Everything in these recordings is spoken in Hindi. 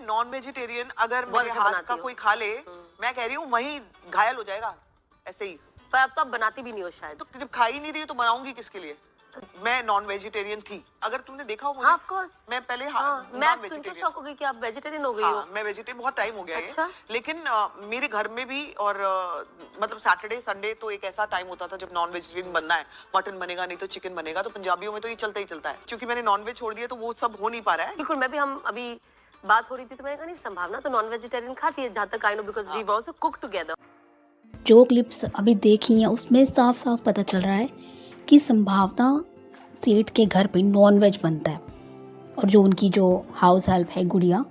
नॉन वेजिटेरियन अगर बहुत मेरे अच्छा हाथ बनाती का हो। कोई खा ले, मैं कह रही हूँ वहीं घायल हो जाएगा ऐसे ही। पर अब तो आप बनाती भी नहीं हो शायद। तो जब खा ही नहीं रही तो बनाऊंगी किसके लिए? मैं नॉन वेजिटेरियन थी, अगर तुमने देखा हो मुझे। हाँ, ऑफ कोर्स। मैं पहले मैं सुन के शॉक हो गई कि आप वेजिटेरियन हो गई हो। मैं वेजिटेरियन बहुत टाइम हो गया अच्छा? है, लेकिन मेरे घर में भी और मतलब सैटरडे संडे तो एक ऐसा टाइम होता था जब नॉन वेजिटेरियन बनना है, मटन बनेगा नहीं तो चिकन बनेगा, तो पंजाबियों में तो ये चलता ही चलता है। क्योंकि मैंने नॉन वेज छोड़ दिया तो वो सब हो नहीं पा रहा है। बिल्कुल, मैं भी, हम अभी बात हो रही थी तो मैंने कहा नहीं, संभावना तो नॉन वेजिटेरियन खाती है जहाँ तक I know, because we also cook together. जो क्लिप्स अभी देखी हैं उसमें साफ साफ पता चल रहा है कि संभावना सेठ के घर पे नॉन वेज बनता है। और जो उनकी जो हाउस हेल्प है गुड़िया,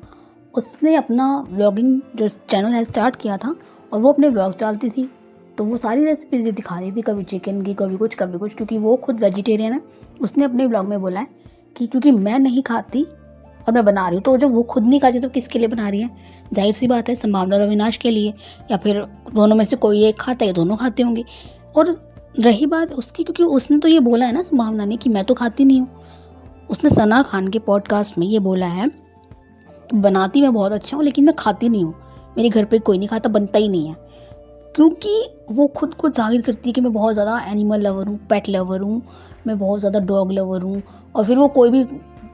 उसने अपना व्लॉगिंग जो चैनल है स्टार्ट किया था और वो अपने व्लॉग्स डालती थी, तो वो सारी रेसिपीज दिखा रही थी, कभी चिकन की, कभी कुछ कभी कुछ, क्योंकि वो खुद वेजिटेरियन है। उसने अपने ब्लॉग में बोला है कि क्योंकि मैं नहीं खाती और मैं बना रही हूँ, तो जब वो खुद नहीं खाती तो किसके लिए बना रही है? जाहिर सी बात है, संभावना अविनाश के लिए, या फिर दोनों में से कोई एक खाता है, दोनों खाते होंगे। और रही बात उसकी, क्योंकि उसने तो ये बोला है ना संभावना ने कि मैं तो खाती नहीं हूँ, उसने सना खान के पॉडकास्ट में ये बोला है, बनाती मैं बहुत अच्छा हूँ लेकिन मैं खाती नहीं हूँ, मेरे घर पे कोई नहीं खाता, बनता ही नहीं है। क्योंकि वो खुद को जाहिर करती है कि मैं बहुत ज़्यादा एनिमल लवर हूँ, पेट लवर हूँ, मैं बहुत ज़्यादा डॉग लवर हूँ। और फिर वो कोई भी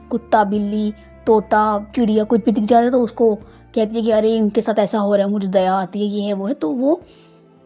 कुत्ता, बिल्ली, तोता, चिड़िया कुछ भी दिख जाता है तो उसको कहती है कि अरे इनके साथ ऐसा हो रहा है, मुझे दया आती है, ये है वो है। तो वो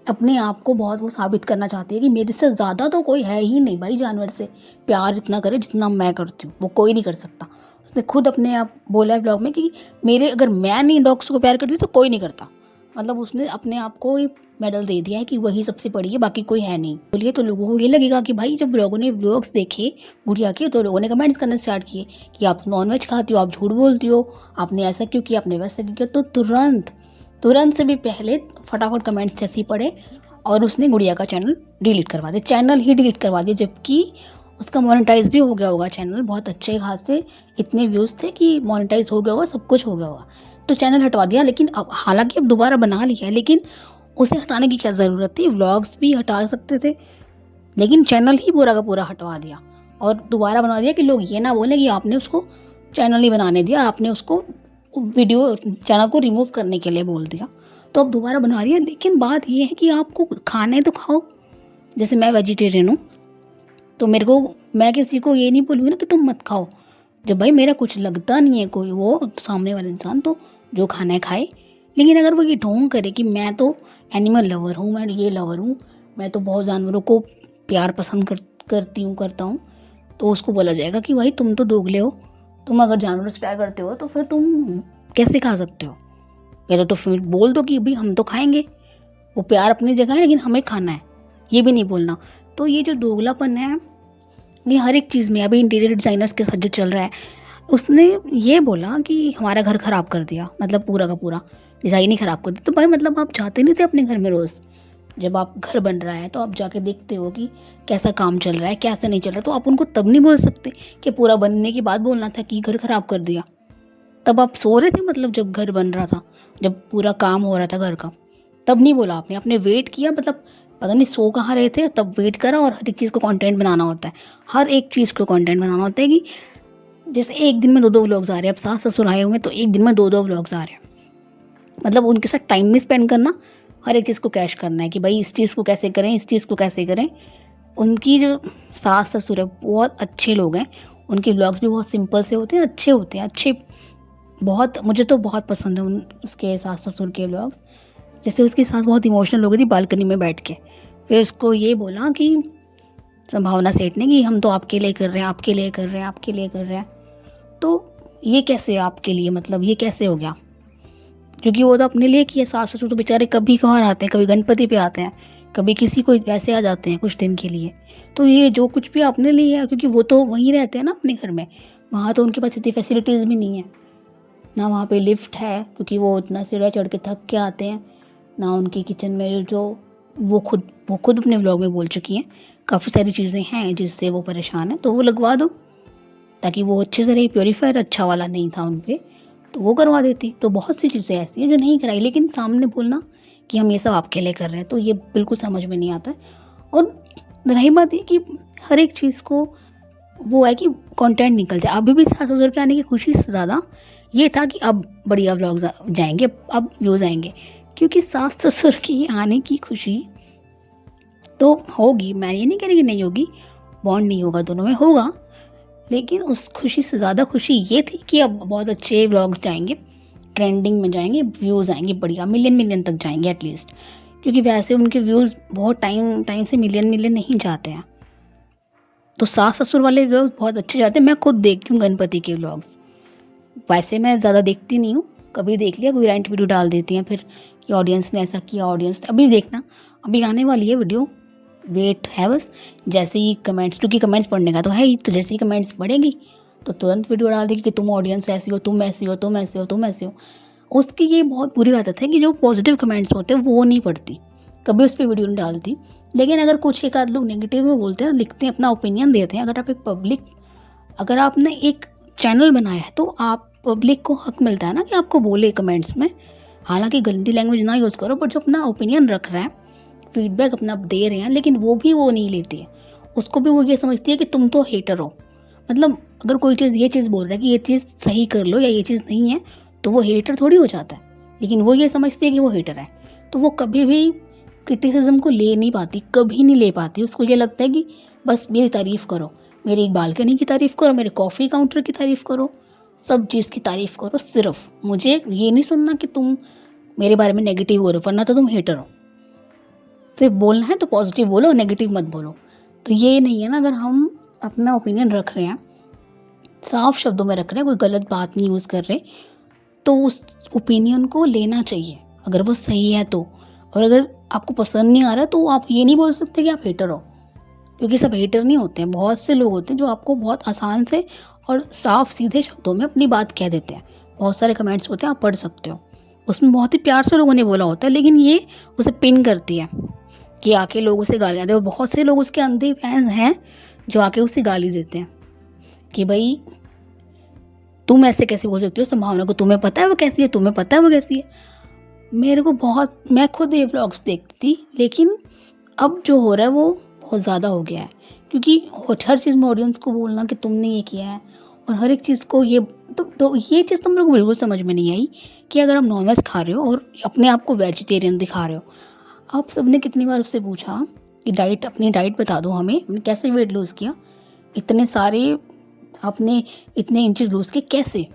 अपने आप को बहुत वो साबित करना चाहती है कि मेरे से ज़्यादा तो कोई है ही नहीं भाई, जानवर से प्यार इतना करे जितना मैं करती हूँ वो कोई नहीं कर सकता। उसने खुद अपने आप बोला है ब्लॉग में कि मेरे, अगर मैं नहीं डॉग्स को प्यार करती तो कोई नहीं करता। मतलब उसने अपने आप को ही मेडल दे दिया है कि वही सबसे बड़ी है, बाकी कोई है नहीं। बोलिए तो लोगों को ये लगेगा कि भाई जब लोगों ने व्लॉग्स देखे गुड़िया के तो लोगों ने कमेंट्स करना स्टार्ट किए कि आप नॉनवेज खाती हो, आप झूठ बोलती हो, आपने ऐसा क्यों किया, आपने वैसा क्यों किया। तो तुरंत से भी पहले फटाफट कमेंट्स जैसे ही पड़े और उसने गुड़िया का चैनल डिलीट करवा दिया, चैनल ही डिलीट करवा दिया, जबकि उसका मोनेटाइज भी हो गया होगा चैनल, बहुत अच्छे खासे इतने व्यूज़ थे कि मोनेटाइज हो गया होगा, सब कुछ हो गया होगा। तो चैनल हटवा दिया, लेकिन अब हालांकि अब दोबारा बना लिया है, लेकिन उसे हटाने की क्या ज़रूरत थी? व्लॉग्स भी हटा सकते थे, लेकिन चैनल ही पूरा का पूरा हटवा दिया और दोबारा बना दिया कि लोग ये ना बोलें कि आपने उसको चैनल नहीं बनाने दिया, आपने उसको वीडियो चैनल को रिमूव करने के लिए बोल दिया। तो अब दोबारा बना दिया, लेकिन बात ये है कि आपको खाना है तो खाओ। जैसे मैं वेजिटेरियन हूँ तो मेरे को, मैं किसी को ये नहीं बोलूँगी ना कि तुम मत खाओ। जब भाई मेरा कुछ लगता नहीं है कोई वो सामने वाला इंसान, तो जो खाना है खाए। लेकिन अगर वो ये ढोंग करे कि मैं तो एनिमल लवर हूँ, मैं ये लवर हूँ, मैं तो बहुत जानवरों को प्यार पसंद करता हूँ, तो उसको बोला जाएगा कि भाई तुम तो दोगले हो, तुम अगर जानवरों से प्यार करते हो तो फिर तुम कैसे खा सकते हो? या तो फिर बोल दो कि भाई हम तो खाएंगे, वो प्यार अपनी जगह है लेकिन हमें खाना है, ये भी नहीं बोलना। तो ये जो दोगलापन है ये हर एक चीज़ में, अभी इंटीरियर डिज़ाइनर्स के साथ जो चल रहा है, उसने ये बोला कि हमारा घर ख़राब कर दिया, मतलब पूरा का पूरा डिज़ाइन ही ख़राब कर दिया। तो भाई मतलब आप जाते नहीं थे अपने घर में रोज़? जब आप घर बन रहा है तो आप जाके देखते हो कि कैसा काम चल रहा है, कैसा नहीं चल रहा, तो आप उनको तब नहीं बोल सकते कि पूरा बनने के बाद बोलना था कि घर ख़राब कर दिया? तब आप सो रहे थे, मतलब जब घर बन रहा था, जब पूरा काम हो रहा था घर का, तब नहीं बोला आपने वेट किया, मतलब पता नहीं सो कहाँ रहे थे, तब वेट करा। और हर एक चीज़ को कंटेंट बनाना होता है, हर एक चीज़ को कंटेंट बनाना होता है कि जैसे एक दिन में 2-2 व्लॉग्स आ रहे हैं, अब सास ससुर आए हुए तो एक दिन में 2-2 व्लॉग्स आ रहे हैं, मतलब उनके साथ टाइम भी स्पेंड करना, हर एक चीज़ को कैश करना है कि भाई इस चीज़ को कैसे करें, इस चीज़ को कैसे करें। उनकी जो सास ससुर है बहुत अच्छे लोग हैं, उनके व्लॉग्स भी बहुत सिंपल से होते हैं, अच्छे होते हैं, अच्छे, बहुत, मुझे तो बहुत पसंद है उसके सास ससुर के व्लॉग्स। जैसे उसकी सास बहुत इमोशनल हो गई थी बालकनी में बैठ के, फिर उसको ये बोला कि संभावना सेठ ने कि हम तो आपके लिए कर रहे हैं, आपके लिए कर रहे हैं, आपके लिए कर रहे हैं। तो ये कैसे आपके लिए, मतलब ये कैसे हो गया? क्योंकि वो तो अपने लिए किया, सास ससुर तो बेचारे कभी कभार आते हैं, कभी गणपति पे आते हैं, कभी किसी को वैसे आ जाते हैं कुछ दिन के लिए। तो ये जो कुछ भी अपने लिए है, क्योंकि वो तो वहीं रहते हैं ना अपने घर में, वहाँ तो उनके पास इतनी फैसिलिटीज़ भी नहीं है ना, वहाँ पे लिफ्ट है क्योंकि वो इतना सीढ़ियाँ चढ़ के थक के आते हैं ना, उनकी किचन में जो वो खुद अपने व्लॉग में बोल चुकी हैं काफ़ी सारी चीज़ें हैं जिससे वो परेशान है, तो वो लगवा दो ताकि वो अच्छे से रहे। प्योरीफायर अच्छा वाला नहीं था उन पर, तो वो करवा देती। तो बहुत सी चीज़ें ऐसी हैं जो नहीं कराई, लेकिन सामने बोलना कि हम ये सब आपके लिए कर रहे हैं, तो ये बिल्कुल समझ में नहीं आता है। और रही बात ये कि हर एक चीज़ को वो है कि कंटेंट निकल जाए। अभी भी सास ससुर के आने की खुशी से ज़्यादा ये था कि अब बढ़िया व्लॉग्स जाएंगे, अब व्यूज़ आएंगे, क्योंकि सास ससुर की आने की खुशी तो होगी। मैं ये नहीं कह रही कि नहीं होगी, बॉन्ड नहीं होगा, दोनों में होगा, लेकिन उस खुशी से ज़्यादा खुशी ये थी कि अब बहुत अच्छे व्लॉग्स जाएंगे, ट्रेंडिंग में जाएंगे, व्यूज़ आएंगे बढ़िया, मिलियन तक जाएंगे एटलीस्ट, क्योंकि वैसे उनके व्यूज़ बहुत टाइम से मिलियन नहीं जाते हैं। तो सास ससुर वाले व्लॉग्स बहुत अच्छे जाते हैं। मैं खुद देखती हूँ गणपति के व्लॉग्स, वैसे मैं ज़्यादा देखती नहीं हूँ, कभी देख लिया, कोई रेंट वीडियो डाल देती हैं, फिर ये ऑडियंस ने ऐसा किया, ऑडियंस अभी देखना, अभी आने वाली है वीडियो, वेट है बस। जैसे ही कमेंट्स, क्योंकि कमेंट्स पढ़ने का तो है ही, तो जैसे ही कमेंट्स पढ़ेगी तो तुरंत वीडियो डाल देगी कि तुम ऑडियंस ऐसी हो, तुम ऐसी हो, तुम ऐसे हो, तुम ऐसे हो। उसकी ये बहुत बुरी आदत है कि जो पॉजिटिव कमेंट्स होते हैं वो नहीं पढ़ती, कभी उस पर वीडियो नहीं डालती। लेकिन अगर कुछ एक आध लोग नेगेटिव में बोलते हैं, लिखते हैं, अपना ओपिनियन देते हैं, अगर आपने एक चैनल बनाया है तो आप पब्लिक को हक मिलता है ना कि आपको बोले कमेंट्स में, हालांकि गंदी लैंग्वेज ना यूज़ करो, बट जो अपना ओपिनियन रख रहा है, फीडबैक अपना दे रहे हैं, लेकिन वो नहीं लेती है, उसको भी वो ये समझती है कि तुम तो हेटर हो। मतलब अगर कोई चीज़ ये चीज़ बोल रहा है कि ये चीज़ सही कर लो या ये चीज़ नहीं है, तो वो हेटर थोड़ी हो जाता है, लेकिन वो ये समझती है कि वो हेटर है। तो वो कभी भी क्रिटिसिज्म को ले नहीं पाती, कभी नहीं ले पाती। उसको ये लगता है कि बस मेरी तारीफ़ करो, मेरी बालकनी की तारीफ़ करो, मेरे कॉफ़ी काउंटर की तारीफ़ करो, सब चीज़ की तारीफ़ करो, सिर्फ मुझे ये नहीं सुनना कि तुम मेरे बारे में नेगेटिव बोलो, वरना तो तुम हेटर हो। सिर्फ बोलना है तो पॉजिटिव बोलो, नेगेटिव मत बोलो। तो ये नहीं है ना, अगर हम अपना ओपिनियन रख रहे हैं, साफ शब्दों में रख रहे हैं, कोई गलत बात नहीं यूज़ कर रहे, तो उस ओपिनियन को लेना चाहिए अगर वो सही है तो। और अगर आपको पसंद नहीं आ रहा तो आप ये नहीं बोल सकते कि आप हेटर हो, क्योंकि सब हेटर नहीं होते हैं। बहुत से लोग होते हैं जो आपको बहुत आसान से और साफ सीधे शब्दों में अपनी बात कह देते हैं। बहुत सारे कमेंट्स होते हैं, आप पढ़ सकते हो, उसमें बहुत ही प्यार से लोगों ने बोला होता है, लेकिन ये उसे पिन करती है कि आके लोग उसे गालियाँ दें। और बहुत से लोग उसके अंधे फैंस हैं जो आके उसे गाली देते हैं कि भाई तुम ऐसे कैसे बोल सकती हो संभावना को, तुम्हें पता है वो कैसी है, तुम्हें पता है वो कैसी है। मैं खुद ये व्लॉग्स देखती थी, लेकिन अब जो हो रहा है वो बहुत ज़्यादा हो गया है, क्योंकि हर चीज़ में ऑडियंस को बोलना कि तुमने ये किया है, और हर एक चीज़ को ये तो ये चीज़ तो मेरे को बिल्कुल समझ में नहीं आई कि अगर आप नॉनवेज खा रहे हो और अपने आप को वेजिटेरियन दिखा रहे हो, आप सबने कितनी बार उससे पूछा कि अपनी डाइट बता दो हमें, हमने कैसे वेट लूज़ किया, इतने सारे आपने इतने इंचेस लूज़ किए कैसे,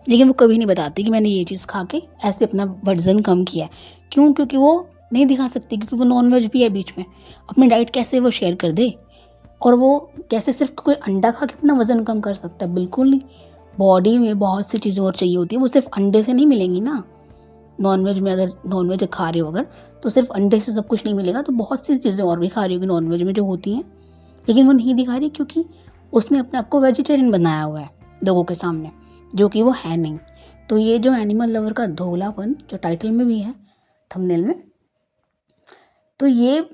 लेकिन वो कभी नहीं बताती कि मैंने ये चीज़ खा के ऐसे अपना वजन कम किया है। क्यों? क्योंकि वो नहीं दिखा सकती, क्योंकि वो नॉनवेज भी है बीच में। अपनी डाइट कैसे वो शेयर कर दे, और वो कैसे सिर्फ कोई अंडा खा के अपना वज़न कम कर सकता है? बिल्कुल नहीं। बॉडी में बहुत सी चीज़ें और चाहिए होती है, वो सिर्फ अंडे से नहीं मिलेंगी ना। नॉनवेज में अगर नॉनवेज खा रहे हो अगर, तो सिर्फ अंडे से सब कुछ नहीं मिलेगा, तो बहुत सी चीज़ें और भी खा रही होगी नॉनवेज में जो होती हैं, लेकिन वो नहीं दिखा रही क्योंकि उसने अपने आप को वेजिटेरियन बनाया हुआ है लोगों के सामने, जो कि वो है नहीं। तो ये जो एनिमल लवर का धोलापन जो टाइटल में भी है, थंबनेल में, तो ये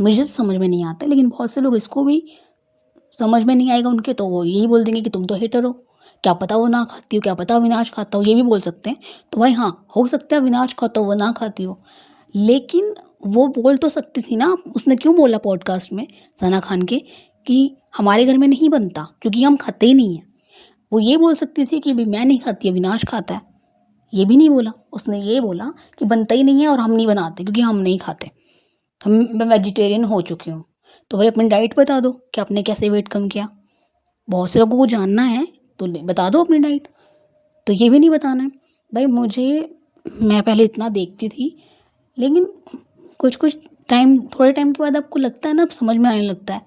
मुझे समझ में नहीं आता, लेकिन बहुत से लोग इसको भी समझ में नहीं आएगा उनके, तो वो यही बोल देंगे कि तुम तो हेटर हो, क्या पता वो ना खाती हो, क्या पता अविनाश खाता हो, ये भी बोल सकते हैं। तो भाई हाँ, हो सकता है अविनाश खाता हो, वो ना खाती हो, लेकिन वो बोल तो सकती थी ना। उसने क्यों बोला पॉडकास्ट में सना खान के कि हमारे घर में नहीं बनता क्योंकि हम खाते ही नहीं हैं। वो ये बोल सकती थी कि भाई मैं नहीं खाती, अविनाश खाता है, ये भी नहीं बोला। उसने ये बोला कि बनता ही नहीं है और हम नहीं बनाते क्योंकि हम नहीं खाते, मैं वेजिटेरियन हो चुकी हूँ। तो भाई अपनी डाइट बता दो कि आपने कैसे वेट कम किया। बहुत से लोगों को जानना है तो बता दो अपनी डाइट, तो ये भी नहीं बताना है। भाई मैं पहले इतना देखती थी, लेकिन कुछ टाइम, थोड़े टाइम के बाद आपको लगता है ना, समझ में आने लगता है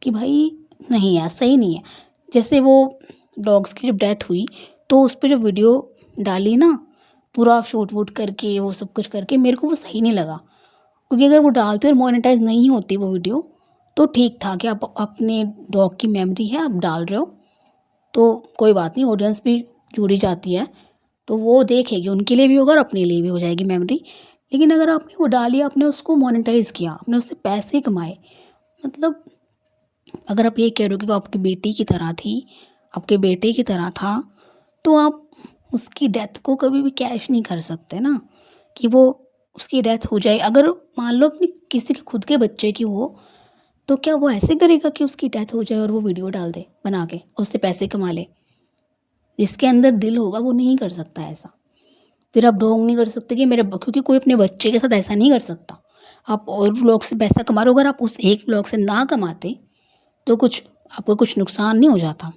कि भाई नहीं यार, सही नहीं है। जैसे वो डॉग्स की जब डेथ हुई तो उस पर जो वीडियो डाली ना, पूरा शूट वूट करके, वो सब कुछ करके, मेरे को वो सही नहीं लगा। क्योंकि अगर वो डालते और मोनेटाइज नहीं होती वो वीडियो तो ठीक था कि आप अपने डॉग की मेमोरी है, आप डाल रहे हो तो कोई बात नहीं, ऑडियंस भी जुड़ी जाती है तो वो देखेगी, उनके लिए भी होगा और अपने लिए भी हो जाएगी मेमोरी। लेकिन अगर आपने वो डाली, आपने उसको मोनेटाइज़ किया, आपने उससे पैसे कमाए, मतलब अगर आप ये कह रहे हो कि वो आपकी बेटी की तरह थी, आपके बेटे की तरह था, तो आप उसकी डेथ को कभी भी कैश नहीं कर सकते ना, कि वो उसकी डेथ हो जाए। अगर मान लो अपनी किसी के खुद के बच्चे की हो, तो क्या वो ऐसे करेगा कि उसकी डेथ हो जाए और वो वीडियो डाल दे बना के, उससे पैसे कमा ले? जिसके अंदर दिल होगा वो नहीं कर सकता ऐसा। फिर आप ढोंग नहीं कर सकते कि मेरे क्योंकि कोई अपने बच्चे के साथ ऐसा नहीं कर सकता। आप और व्लॉग से पैसा कमा रहे हो, अगर आप उस एक व्लॉग से ना कमाते तो कुछ आपको कुछ नुकसान नहीं हो जाता।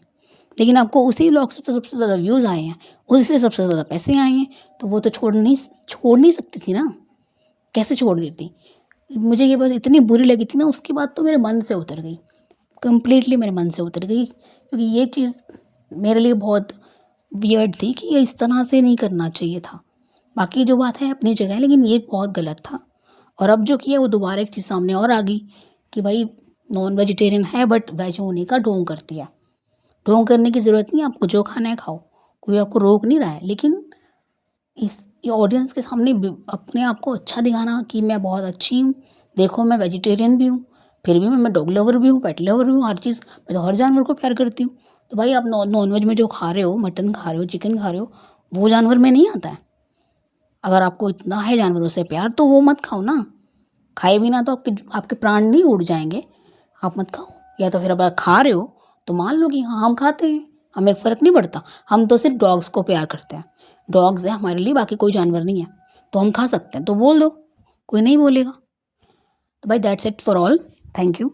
लेकिन आपको उसी व्लॉग से तो सबसे ज़्यादा व्यूज़ आए हैं, उसी से सबसे ज़्यादा पैसे आए हैं, तो वो तो छोड़ नहीं सकती थी ना। कैसे छोड़ देती? मुझे ये बस इतनी बुरी लगी थी ना, उसके बाद तो मेरे मन से उतर गई, कंप्लीटली मेरे मन से उतर गई, क्योंकि ये चीज़ मेरे लिए बहुत वियर्ड थी कि ये इस तरह से नहीं करना चाहिए था। बाकी जो बात है अपनी जगह है, लेकिन ये बहुत गलत था। और अब जो किया वो दोबारा एक चीज़ सामने और आ गई कि भाई नॉन वेजिटेरियन है बट वेज होने का ढोंग करती है। ढोंग करने की ज़रूरत नहीं है, आपको जो खाना है खाओ, कोई आपको रोक नहीं रहा है। लेकिन ये ऑडियंस के सामने अपने आप को अच्छा दिखाना कि मैं बहुत अच्छी हूँ, देखो मैं वेजिटेरियन भी हूँ, फिर भी मैं डॉग लवर भी हूँ, पेट लवर भी हूँ, हर चीज़, मैं तो हर जानवर को प्यार करती हूँ। तो भाई आप नॉन वेज में जो खा रहे हो, मटन खा रहे हो, चिकन खा रहे हो, वो जानवर में नहीं आता है। अगर आपको इतना है जानवरों से प्यार तो वो मत खाओ ना। खाए बिना तो आपके प्राण नहीं उड़ जाएंगे, आप मत खाओ। या तो फिर अगर खा रहे हो तो मान लो कि हाँ हम खाते हैं, हमें फ़र्क नहीं पड़ता, हम तो सिर्फ डॉग्स को प्यार करते हैं, डॉग्स है हमारे लिए, बाकी कोई जानवर नहीं है, तो हम खा सकते हैं, तो बोल दो, कोई नहीं बोलेगा। तो भाई that's it for all, thank you.